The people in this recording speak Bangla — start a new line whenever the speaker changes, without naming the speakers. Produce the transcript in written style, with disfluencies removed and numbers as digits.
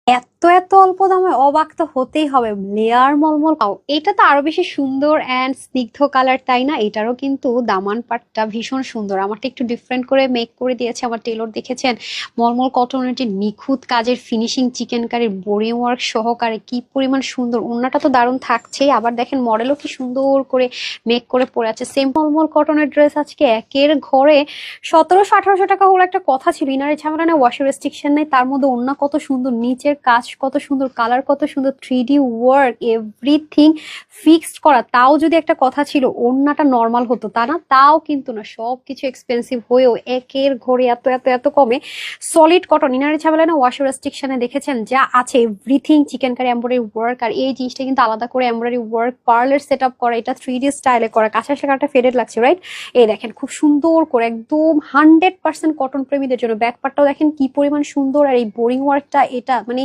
এত এত অল্প দামে অবাক তো হতেই হবে। লেয়ার মলমল পাও, এটা তো আরো বেশি সুন্দর অ্যান্ড স্নিগ্ধ কালার, তাই না? এটারও কিন্তু দামান পাটটা ভীষণ সুন্দর, আমারটা একটু ডিফারেন্ট করে মেক করে দিয়েছে আমার টেলর, দেখেছেন? মলমল কটনের যে নিখুঁত কাজের ফিনিশিং চিকেন কারির বোরিং ওয়ার্ক সহকারে কি পরিমাণ সুন্দর। ওড়নাটা তো দারুণ থাকছেই, আবার দেখেন মডেলও কি সুন্দর করে মেক করে পরে আছে। সেম মলমল কটনের ড্রেস আজকে একের ঘরে 1700-1800 টাকা হলো একটা কথা ছিল। ইনারের ঝামেলা নেই, ওয়াশের রেস্ট্রিকশন নেই, তার মধ্যে ওড়না কত সুন্দর, নিচের কাজ কত সুন্দর, কালার কত সুন্দর, 3D ওয়ার্ক, এভরিথিং ফিক্সড করা। তাও যদি একটা কথা ছিল ওড়নাটা নর্মাল হতো, তা না? তাও কিন্তু না, সবকিছু এক্সপেন্সিভ হয়েও একের ঘরে এত এত এত কমে সলিড কটন। ইনারের ঝামেলা না, ওয়াশের রেস্ট্রিকশনে দেখেছেন যা আছে everything chikankari embroidery work. আর এই জিনিসটা কিন্তু আলাদা করে এমব্রয়ডারি ওয়ার্ক পার্লের সেট আপ করা, এটা 3D স্টাইলে করা, কাঁচা শাখাটা ফেডেড লাগছে, রাইট? এই দেখেন খুব সুন্দর করে একদম 100% কটন প্রেমীদের জন্য। ব্যাক পার্টটাও দেখেন কি পরিমাণ সুন্দর, আর এই বোরিং ওয়ার্কটা, এটা মানে